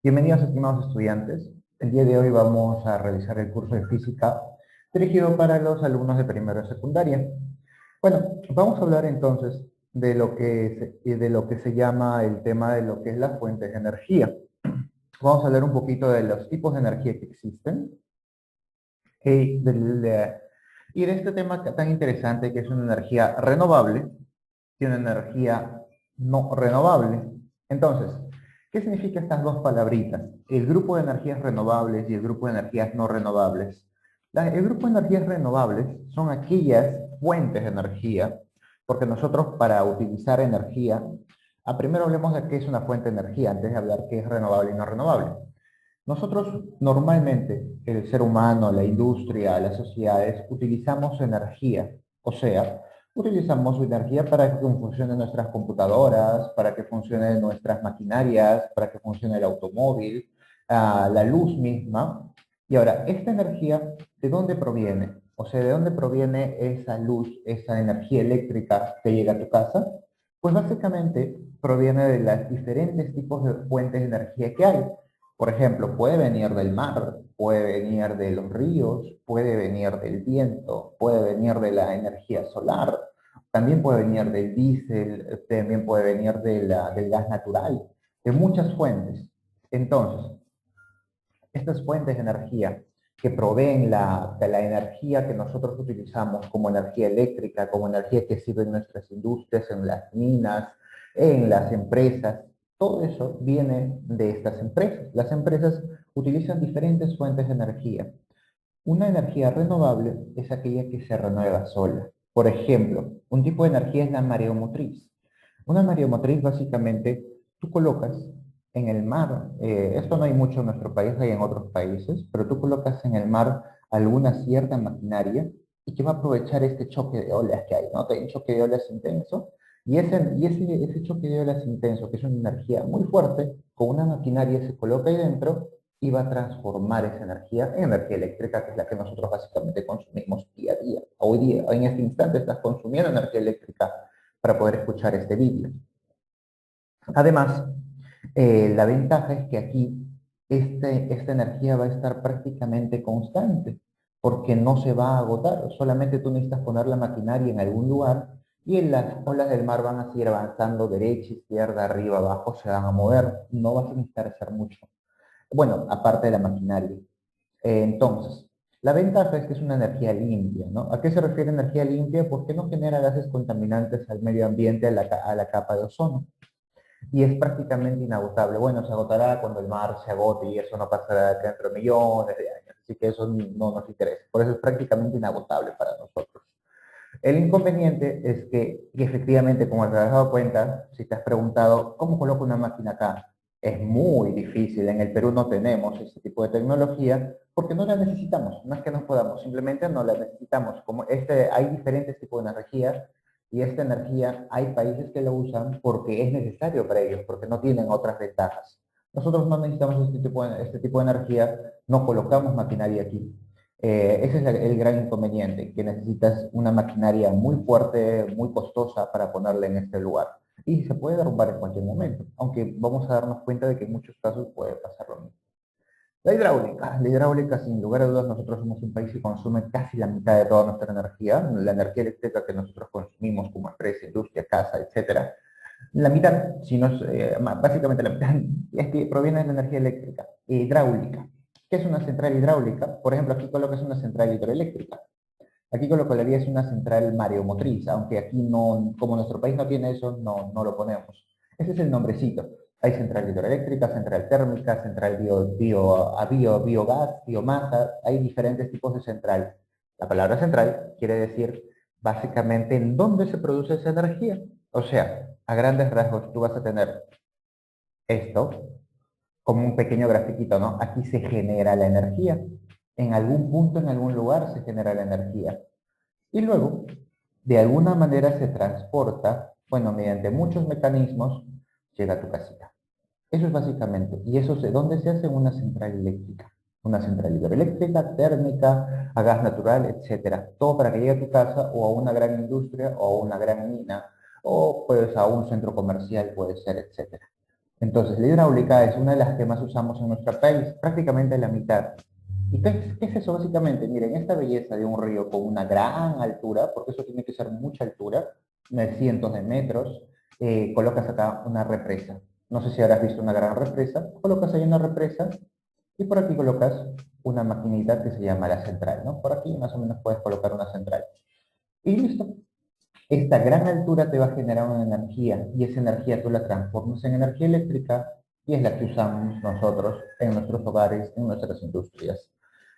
Bienvenidos, estimados estudiantes. El día de hoy vamos a realizar el curso de física dirigido para los alumnos de primero de secundaria. Bueno, vamos a hablar entonces de lo que se llama el tema de lo que es las fuentes de energía. Vamos a hablar un poquito de los tipos de energía que existen y de este tema tan interesante que es una energía renovable y una energía no renovable. Entonces, ¿qué significan estas dos palabritas? El grupo de energías renovables y el grupo de energías no renovables. El grupo de energías renovables son aquellas fuentes de energía, porque nosotros para utilizar energía, primero hablemos de qué es una fuente de energía antes de hablar qué es renovable y no renovable. Nosotros normalmente, el ser humano, la industria, las sociedades, utilizamos energía, o sea, utilizamos energía para que funcionen nuestras computadoras, para que funcionen nuestras maquinarias, para que funcione el automóvil, la luz misma. Y ahora, esta energía, ¿de dónde proviene? O sea, ¿de dónde proviene esa luz, esa energía eléctrica que llega a tu casa? Pues básicamente proviene de los diferentes tipos de fuentes de energía que hay. Por ejemplo, puede venir del mar, puede venir de los ríos, puede venir del viento, puede venir de la energía solar, también puede venir del diésel, también puede venir del gas natural, de muchas fuentes. Entonces, estas fuentes de energía que proveen de la energía que nosotros utilizamos como energía eléctrica, como energía que sirve en nuestras industrias, en las minas, en las empresas, todo eso viene de estas empresas. Las empresas utilizan diferentes fuentes de energía. Una energía renovable es aquella que se renueva sola. Por ejemplo, un tipo de energía es la mareomotriz. Una mareomotriz básicamente tú colocas en el mar, esto no hay mucho en nuestro país, hay en otros países, pero tú colocas en el mar alguna cierta maquinaria y que va a aprovechar este choque de olas que hay, ¿no? Hay un choque de olas intenso ese choque de olas intenso, que es una energía muy fuerte, con una maquinaria se coloca ahí dentro y va a transformar esa energía en energía eléctrica, que es la que nosotros básicamente consumimos día a día. Hoy día, en este instante, estás consumiendo energía eléctrica para poder escuchar este vídeo. Además, la ventaja es que aquí esta energía va a estar prácticamente constante, porque no se va a agotar. Solamente tú necesitas poner la maquinaria en algún lugar y en las olas del mar van a seguir avanzando derecha, izquierda, arriba, abajo, se van a mover. No vas a necesitar hacer mucho. Bueno, aparte de la maquinaria. Entonces, la ventaja es que es una energía limpia, ¿no? ¿A qué se refiere energía limpia? Porque no genera gases contaminantes al medio ambiente, a la capa de ozono. Y es prácticamente inagotable. Bueno, se agotará cuando el mar se agote y eso no pasará dentro de millones de años. Así que eso no nos interesa. Por eso es prácticamente inagotable para nosotros. El inconveniente es que efectivamente, como te has dado cuenta, si te has preguntado, ¿cómo coloco una máquina acá? Es muy difícil. En el Perú no tenemos este tipo de tecnología porque no la necesitamos. No es que no podamos, simplemente no la necesitamos. Como hay diferentes tipos de energía y esta energía hay países que la usan porque es necesario para ellos, porque no tienen otras ventajas. Nosotros no necesitamos este tipo de energía, no colocamos maquinaria aquí. Ese es el gran inconveniente, que necesitas una maquinaria muy fuerte, muy costosa para ponerla en este lugar. Y se puede derrumbar en cualquier momento, aunque vamos a darnos cuenta de que en muchos casos puede pasar lo mismo. La hidráulica, sin lugar a dudas, nosotros somos un país que consume casi la mitad de toda nuestra energía, la energía eléctrica que nosotros consumimos como empresa, industria, casa, etcétera. La mitad, si no es, básicamente la mitad, es que proviene de la energía eléctrica, hidráulica. ¿Qué es una central hidráulica? Por ejemplo, aquí colocas una central hidroeléctrica. Aquí colocarías una central mareomotriz, aunque aquí no, como nuestro país no tiene eso, no lo ponemos. Ese es el nombrecito. Hay central hidroeléctrica, central térmica, central biogás, biomasa, hay diferentes tipos de central. La palabra central quiere decir básicamente en dónde se produce esa energía. O sea, a grandes rasgos tú vas a tener esto como un pequeño grafiquito, ¿no? Aquí se genera la energía. En algún punto, en algún lugar se genera la energía. Y luego, de alguna manera se transporta, bueno, mediante muchos mecanismos, llega a tu casita. Eso es básicamente. ¿Y eso de dónde se hace? Una central eléctrica. Una central hidroeléctrica, térmica, a gas natural, etcétera. Todo para que llegue a tu casa o a una gran industria o a una gran mina o pues a un centro comercial puede ser, etcétera. Entonces, la hidráulica es una de las que más usamos en nuestro país, prácticamente la mitad. ¿Y qué es eso básicamente? Miren, esta belleza de un río con una gran altura, porque eso tiene que ser mucha altura, de cientos de metros, colocas acá una represa. No sé si habrás visto una gran represa, colocas ahí una represa y por aquí colocas una maquinita que se llama la central, ¿no? Por aquí más o menos puedes colocar una central. Y listo. Esta gran altura te va a generar una energía y esa energía tú la transformas en energía eléctrica y es la que usamos nosotros en nuestros hogares, en nuestras industrias,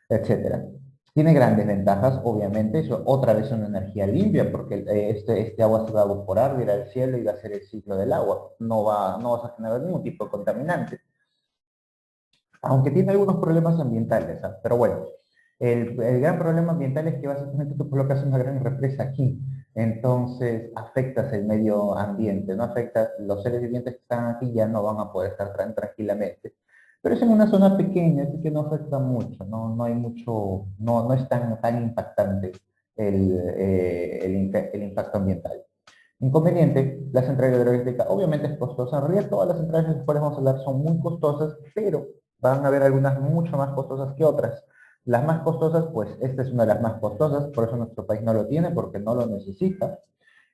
etcétera. Tiene grandes ventajas, obviamente, eso otra vez una energía limpia, porque este agua se va a evaporar, ir al cielo y va a ser el ciclo del agua. No vas a generar ningún tipo de contaminante, aunque tiene algunos problemas ambientales, ¿ah? Pero bueno, el gran problema ambiental es que básicamente tú colocas una gran represa aquí, entonces afectas el medio ambiente, no afectas los seres vivientes que están aquí ya no van a poder estar tranquilamente. Pero es en una zona pequeña, así que no afecta mucho, no hay mucho, no es tan impactante el impacto ambiental. Inconveniente, la central hidroeléctrica obviamente es costosa. En realidad todas las centrales de las cuales vamos a hablar son muy costosas, pero van a haber algunas mucho más costosas que otras. Las más costosas, pues esta es una de las más costosas, por eso nuestro país no lo tiene, porque no lo necesita.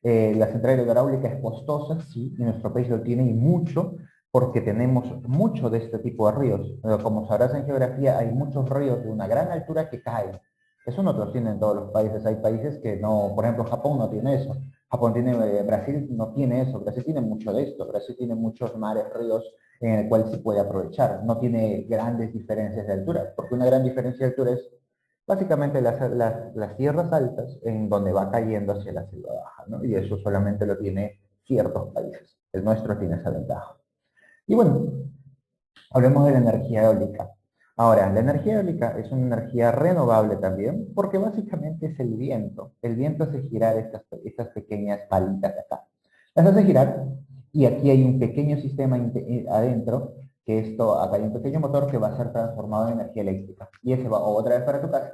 La central hidráulica es costosa, sí, y nuestro país lo tiene y mucho, porque tenemos mucho de este tipo de ríos. Como sabrás en geografía, hay muchos ríos de una gran altura que caen. Eso no lo tienen todos los países. Hay países que no, por ejemplo, Japón no tiene eso. Japón tiene, Brasil no tiene eso. Brasil tiene mucho de esto. Brasil tiene muchos mares, ríos en el cual se puede aprovechar. No tiene grandes diferencias de altura, porque una gran diferencia de altura es básicamente las tierras altas en donde va cayendo hacia la selva baja, ¿no? Y eso solamente lo tiene ciertos países. El nuestro tiene esa ventaja. Y bueno, hablemos de la energía eólica. Ahora, la energía eólica es una energía renovable también, porque básicamente es el viento. El viento hace girar estas pequeñas palitas de acá. Las hace girar y aquí hay un pequeño sistema adentro, que esto, acá hay un pequeño motor que va a ser transformado en energía eléctrica. Y ese va otra vez para tu casa,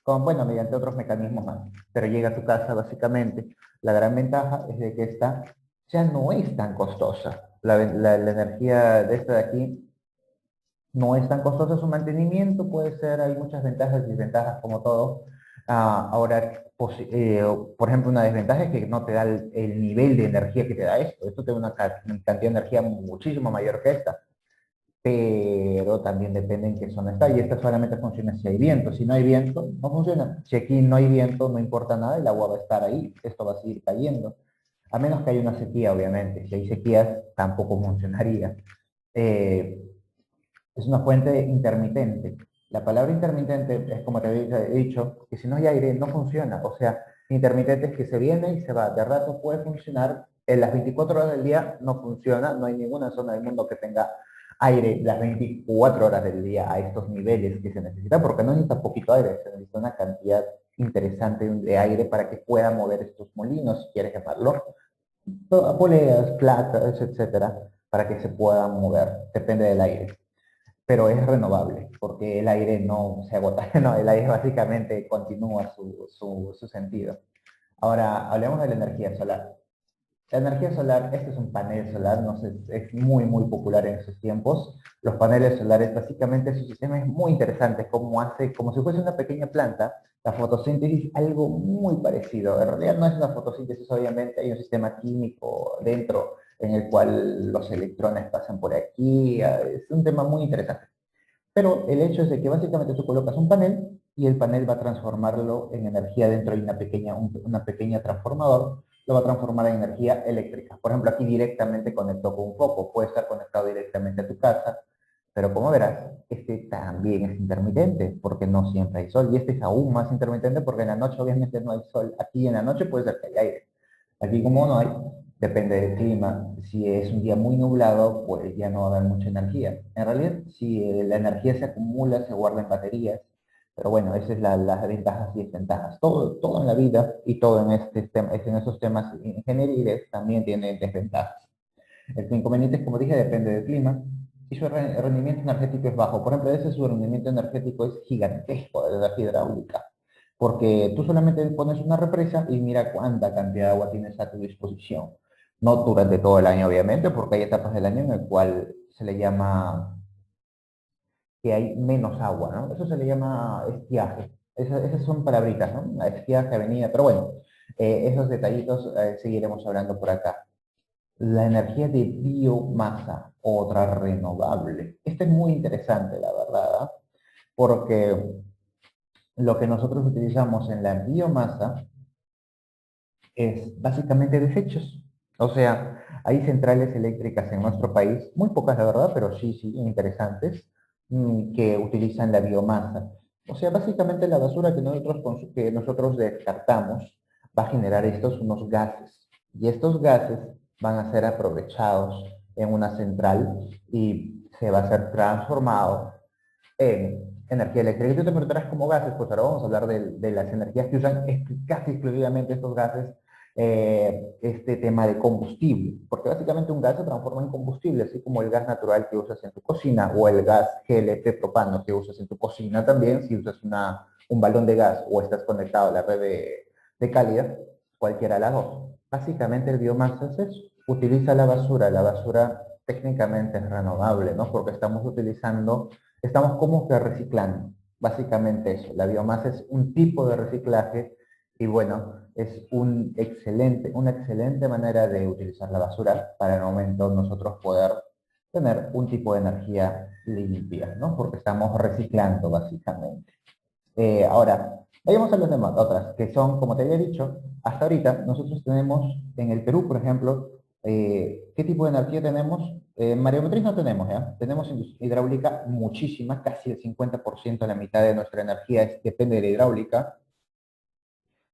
bueno, mediante otros mecanismos más. Pero llega a tu casa básicamente. La gran ventaja es de que esta ya no es tan costosa. La energía de esta de aquí no es tan costoso su mantenimiento, puede ser, hay muchas ventajas y desventajas como todo. Ahora, por ejemplo, una desventaja es que no te da el nivel de energía que te da esto. Esto te da una cantidad de energía muchísimo mayor que esta, pero también depende en qué zona está. Y esta solamente funciona si hay viento. Si no hay viento, no funciona. Si aquí no hay viento, no importa nada, el agua va a estar ahí, esto va a seguir cayendo. A menos que haya una sequía, obviamente. Si hay sequías, tampoco funcionaría. Eh, es una fuente intermitente. La palabra intermitente es como te he dicho, que si no hay aire no funciona. O sea, intermitente es que se viene y se va. De rato puede funcionar. En las 24 horas del día no funciona. No hay ninguna zona del mundo que tenga aire las 24 horas del día a estos niveles que se necesita, porque no necesita poquito aire, se necesita una cantidad interesante de aire para que pueda mover estos molinos, si quieres llamarlo, poleas, placas, etcétera, para que se puedan mover. Depende del aire, pero es renovable, porque el aire no se agota, no, el aire básicamente continúa su sentido. Ahora, hablemos de la energía solar. La energía solar, este es un panel solar, no sé, es muy popular en estos tiempos. Los paneles solares, básicamente su sistema es muy interesante, como hace, como si fuese una pequeña planta, la fotosíntesis, algo muy parecido. En realidad no es una fotosíntesis, obviamente, hay un sistema químico dentro en el cual los electrones pasan por aquí, es un tema muy interesante. Pero el hecho es de que básicamente tú colocas un panel y el panel va a transformarlo en energía dentro de una pequeña transformador, lo va a transformar en energía eléctrica. Por ejemplo, aquí directamente conectó con un foco, puede estar conectado directamente a tu casa, pero como verás, este también es intermitente, porque no siempre hay sol, y este es aún más intermitente porque en la noche obviamente no hay sol. Aquí en la noche puede ser que haya aire. Aquí como no hay, depende del clima. Si es un día muy nublado, pues ya no va a haber mucha energía. En realidad, si la energía se acumula, se guarda en baterías. Pero bueno, esas es las ventajas y desventajas. Todo en la vida y todo en esos temas ingenieriles también tiene desventajas. El inconveniente, como dije, depende del clima y su rendimiento energético es bajo. Por ejemplo, ese su rendimiento energético es gigantesco de la energía hidráulica, porque tú solamente pones una represa y mira cuánta cantidad de agua tienes a tu disposición. No durante todo el año, obviamente, porque hay etapas del año en el cual se le llama que hay menos agua, ¿no? Eso se le llama estiaje. Esas son palabritas, ¿no? Estiaje, avenida, pero bueno, esos detallitos seguiremos hablando por acá. La energía de biomasa, otra renovable. Esto es muy interesante, la verdad, ¿ah? Porque lo que nosotros utilizamos en la biomasa es básicamente desechos. O sea, hay centrales eléctricas en nuestro país, muy pocas la verdad, pero sí, sí, interesantes, que utilizan la biomasa. O sea, básicamente la basura que nosotros descartamos va a generar estos unos gases. Y estos gases van a ser aprovechados en una central y se va a ser transformado en energía eléctrica. Y tú te preguntarás como gases, pues ahora vamos a hablar de las energías que usan casi exclusivamente estos gases, este tema de combustible, porque básicamente un gas se transforma en combustible, así como el gas natural que usas en tu cocina o el gas GLP propano que usas en tu cocina también, si usas un balón de gas o estás conectado a la red de cálida, cualquiera de las dos. Básicamente el biomasa es eso, utiliza la basura técnicamente es renovable, ¿no? Porque estamos como que reciclando, básicamente eso. La biomasa es un tipo de reciclaje y bueno, es una excelente manera de utilizar la basura para en el momento nosotros poder tener un tipo de energía limpia, ¿no? Porque estamos reciclando básicamente. Ahora, vayamos a las demás, otras, que son, como te había dicho, hasta ahorita nosotros tenemos en el Perú, por ejemplo, ¿qué tipo de energía tenemos? Mareomotriz no tenemos, ¿ya? Tenemos hidráulica muchísima, casi el 50%, la mitad de nuestra energía depende de la hidráulica.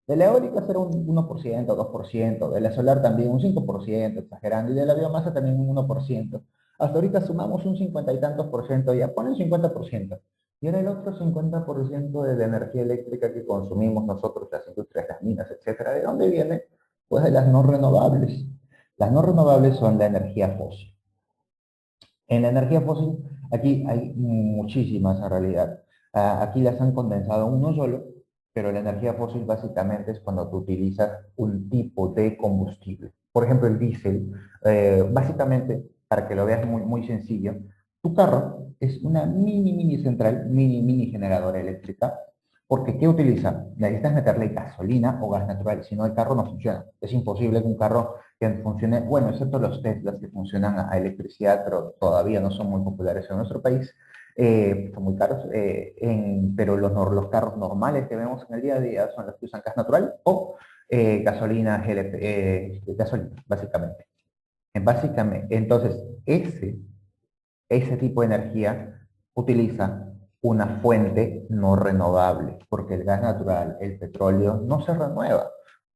De la eólica será un 1%, 2%, de la solar también un 5%, exagerando, y de la biomasa también un 1%. Hasta ahorita sumamos un 50 y tantos por ciento, ya ponen 50%. Y en el otro 50% de la energía eléctrica que consumimos nosotros, las industrias, las minas, etcétera, ¿de dónde viene? Pues de las no renovables. Las no renovables son la energía fósil. En la energía fósil, aquí hay muchísimas en realidad. Aquí las han condensado en uno solo, pero la energía fósil básicamente es cuando tú utilizas un tipo de combustible. Por ejemplo, el diésel, básicamente, para que lo veas muy, muy sencillo, tu carro es una mini central, mini generadora eléctrica, porque ¿qué utiliza? Necesitas meterle gasolina o gas natural, si no el carro no funciona. Es imposible que un carro que funcione, bueno, excepto los Teslas que funcionan a electricidad, pero todavía no son muy populares en nuestro país, son muy caros, pero los carros normales que vemos en el día a día son los que usan gas natural o gasolina, GLP, gasolina, básicamente. Entonces, ese tipo de energía utiliza una fuente no renovable, porque el gas natural, el petróleo, no se renueva.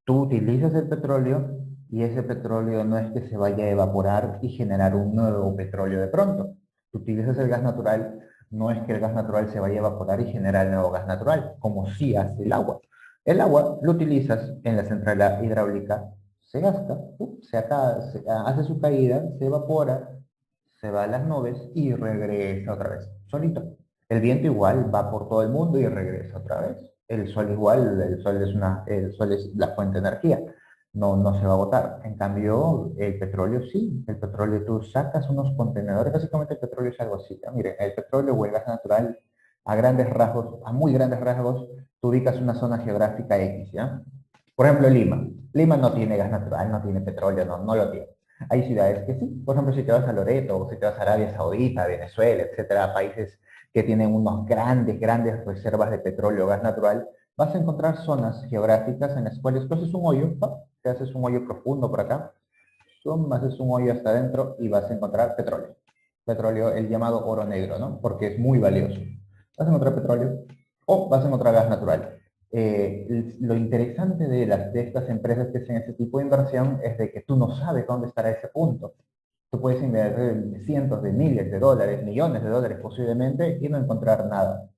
Tú utilizas el petróleo y ese petróleo no es que se vaya a evaporar y generar un nuevo petróleo de pronto. Tú utilizas el gas natural, no es que el gas natural se vaya a evaporar y generar el nuevo gas natural, como sí hace el agua. El agua lo utilizas en la central hidráulica, se gasta, hace su caída, se evapora, se va a las nubes y regresa otra vez, solito. El viento igual va por todo el mundo y regresa otra vez. El sol igual, el sol es la fuente de energía, no se va a agotar. En cambio, el petróleo sí, el petróleo tú sacas unos contenedores, básicamente el petróleo es algo así, ¿no? Mire, el petróleo o el gas natural, a grandes rasgos, a muy grandes rasgos, tú ubicas una zona geográfica X, ¿ya? Por ejemplo, Lima. Lima no tiene gas natural, no tiene petróleo, no lo tiene. Hay ciudades que sí. Por ejemplo, si te vas a Loreto o si te vas a Arabia Saudita, Venezuela, etcétera, países que tienen unos grandes reservas de petróleo o gas natural, vas a encontrar zonas geográficas en las cuales tú haces un hoyo, ¿no? Te haces un hoyo profundo por acá, haces un hoyo hasta adentro y vas a encontrar petróleo. Petróleo, el llamado oro negro, ¿no? Porque es muy valioso. Vas a encontrar petróleo o vas a encontrar gas natural. Lo interesante de estas empresas que hacen ese tipo de inversión es de que tú no sabes dónde estará ese punto. Tú puedes invertir cientos de miles de dólares, millones de dólares posiblemente y no encontrar nada.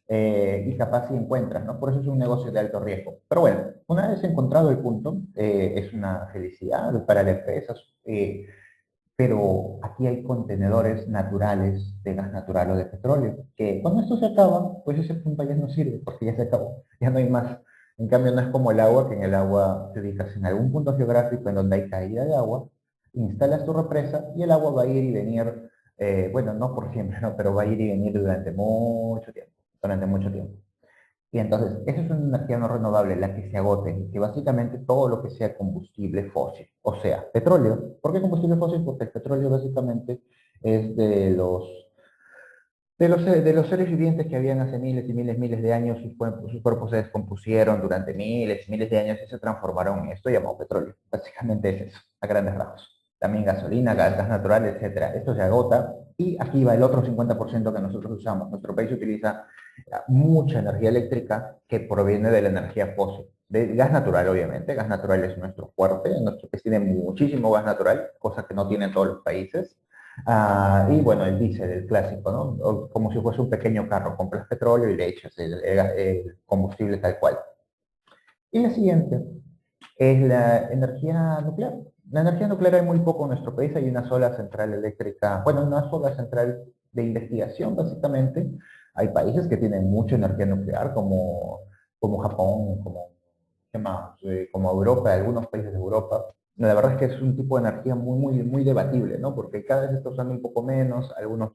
Y capaz si encuentras, ¿no? Por eso es un negocio de alto riesgo. Pero bueno, una vez encontrado el punto, es una felicidad para la empresa, pero aquí hay contenedores naturales de gas natural o de petróleo, que cuando esto se acaba, pues ese punto ya no sirve, porque ya se acabó, ya no hay más. En cambio, no es como el agua, que en el agua te ubicas en algún punto geográfico en donde hay caída de agua, instalas tu represa y el agua va a ir y venir, bueno, no por siempre, ¿no? Pero va a ir y venir durante mucho tiempo, durante mucho tiempo. Y entonces, esa es una energía no renovable, la que se agote, que básicamente todo lo que sea combustible fósil, o sea, petróleo. ¿Por qué combustible fósil? Porque el petróleo básicamente es de los seres vivientes que habían hace miles y miles, miles de años, sus cuerpos se descompusieron durante miles y miles de años y se transformaron en esto llamado petróleo. Básicamente es eso, a grandes rasgos. También gasolina, gas natural, etcétera. Esto se agota y aquí va el otro 50% que nosotros usamos. Nuestro país utiliza mucha energía eléctrica que proviene de la energía fósil. De gas natural, obviamente. Gas natural es nuestro fuerte. Nuestro país tiene muchísimo gas natural, cosa que no tienen todos los países. Y bueno, el diésel, el clásico, ¿no? Como si fuese un pequeño carro, compras petróleo y le echas el combustible tal cual. Y la siguiente es la energía nuclear. La energía nuclear hay muy poco en nuestro país, hay una sola central eléctrica, bueno, una sola central de investigación básicamente. Hay países que tienen mucha energía nuclear, como Japón, ¿qué más? Como Europa, algunos países de Europa. La verdad es que es un tipo de energía muy debatible, ¿no? Porque cada vez se está usando un poco menos, algunos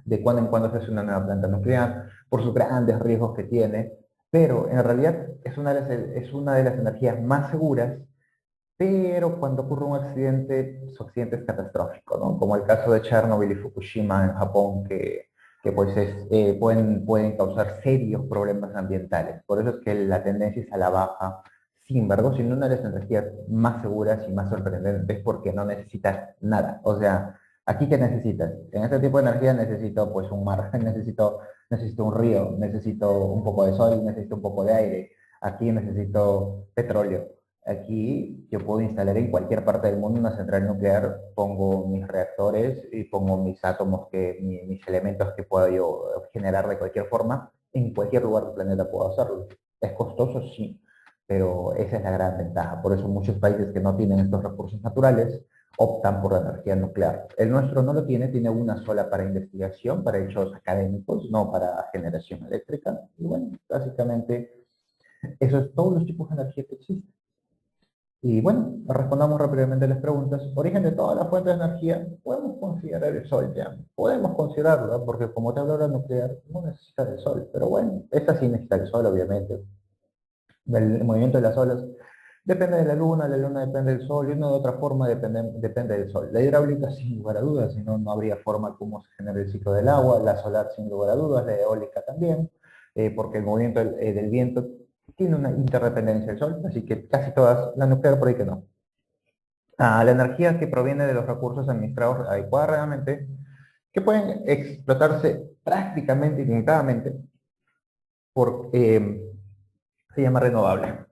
de cuando en cuando se hace una nueva planta nuclear, por sus grandes riesgos que tiene, pero en realidad es una de las energías más seguras, pero cuando ocurre un accidente, su accidente es catastrófico, ¿no? Como el caso de Chernobyl y Fukushima en Japón, que pues pueden causar serios problemas ambientales. Por eso es que la tendencia es a la baja. Sin embargo, sin una de las energías más seguras y más sorprendentes, porque no necesitas nada. O sea, ¿aquí qué necesitas? En este tipo de energía necesito pues un mar, necesito un río, necesito un poco de sol, necesito un poco de aire. Aquí necesito petróleo. Aquí yo puedo instalar en cualquier parte del mundo una central nuclear, pongo mis reactores y pongo mis átomos, mis elementos que puedo yo generar de cualquier forma, en cualquier lugar del planeta puedo hacerlo. ¿Es costoso? Sí, pero esa es la gran ventaja. Por eso muchos países que no tienen estos recursos naturales optan por la energía nuclear. El nuestro no lo tiene, tiene una sola para investigación, para hechos académicos, no para generación eléctrica. Y bueno, básicamente eso es todos los tipos de energía que existen. Y bueno, respondamos rápidamente las preguntas. Origen de todas las fuentes de energía, podemos considerar el sol ya. Podemos considerarlo, porque como te hablo de la nuclear, no necesita del sol. Pero bueno, esta sí necesita el sol, obviamente. El movimiento de las olas depende de la luna depende del sol, y una de otra forma depende del sol. La hidráulica, sin lugar a dudas, si no, no habría forma como se genera el ciclo del agua. La solar, sin lugar a dudas, la eólica también, porque el movimiento del viento tiene una interdependencia del sol, así que casi todas, la nuclear por ahí que no. La energía que proviene de los recursos administrados adecuadamente, que pueden explotarse prácticamente ilimitadamente, por, se llama renovable.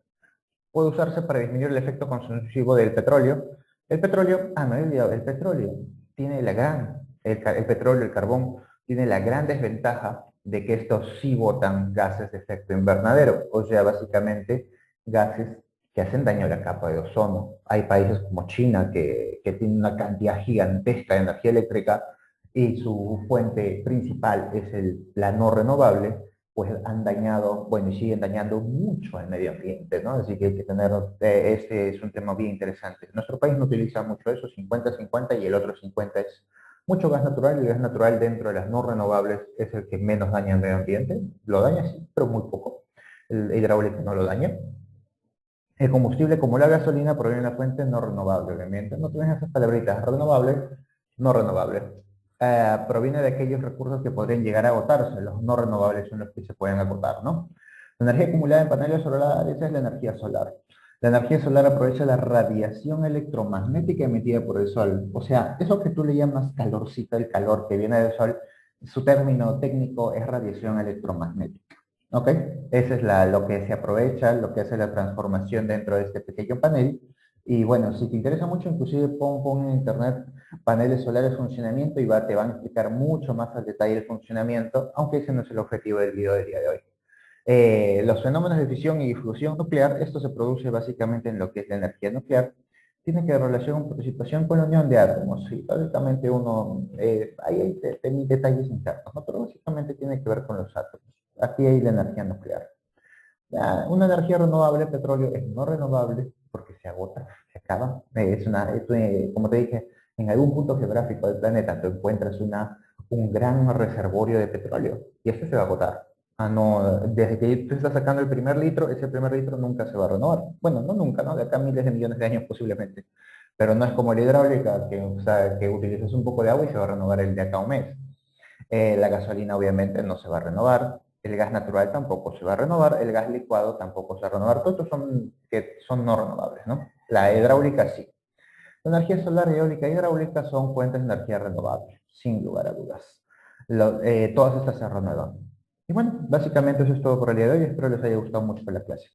Puede usarse para disminuir el efecto consumivo del petróleo. El petróleo, me he olvidado, el petróleo tiene el petróleo, el carbón, tiene la gran desventaja de que estos sí botan gases de efecto invernadero, o sea, básicamente gases que hacen daño a la capa de ozono. Hay países como China que tienen una cantidad gigantesca de energía eléctrica y su fuente principal es la no renovable, pues han dañado, bueno, y siguen dañando mucho al medio ambiente, ¿no? Así que hay que tener, este es un tema bien interesante. Nuestro país no utiliza mucho eso, 50-50, y el otro 50 es mucho gas natural, y el gas natural dentro de las no renovables es el que menos daña al medio ambiente. Lo daña, sí, pero muy poco. El hidráulico no lo daña. El combustible, como la gasolina, proviene de una fuente no renovable, obviamente. No tienes esas palabritas, renovable, no renovable. Proviene de aquellos recursos que podrían llegar a agotarse. Los no renovables son los que se pueden agotar, ¿no? La energía acumulada en paneles solares es la energía solar. La energía solar aprovecha la radiación electromagnética emitida por el sol. O sea, eso que tú le llamas calorcito, el calor que viene del sol, su término técnico es radiación electromagnética. ¿Ok? Ese es lo que se aprovecha, lo que hace la transformación dentro de este pequeño panel. Y bueno, si te interesa mucho, inclusive pon en internet paneles solares funcionamiento y te van a explicar mucho más al detalle el funcionamiento, aunque ese no es el objetivo del video del día de hoy. Los fenómenos de fisión y difusión nuclear, esto se produce básicamente en lo que es la energía nuclear, tiene que relación con situación con la unión de átomos. Sí, básicamente hay detalles internos, ¿no? Pero básicamente tiene que ver con los átomos. Aquí hay la energía nuclear. Una energía renovable, petróleo, es no renovable, porque se agota, se acaba. Como te dije, en algún punto geográfico del planeta te encuentras un gran reservorio de petróleo y este se va a agotar. Ah, no, desde que tú estás sacando el primer litro, ese primer litro nunca se va a renovar. Bueno, no nunca, ¿no? De acá a miles de millones de años posiblemente. Pero no es como la hidráulica, que, o sea, que utilizas un poco de agua y se va a renovar el de acá a un mes. La gasolina obviamente no se va a renovar, el gas natural tampoco se va a renovar, el gas licuado tampoco se va a renovar. Todos estos son no renovables, ¿no? La hidráulica sí. La energía solar, eólica e hidráulica son fuentes de energía renovable, sin lugar a dudas. Todas estas se renuevan. Y bueno, básicamente eso es todo por el día de hoy. Espero les haya gustado mucho la clase.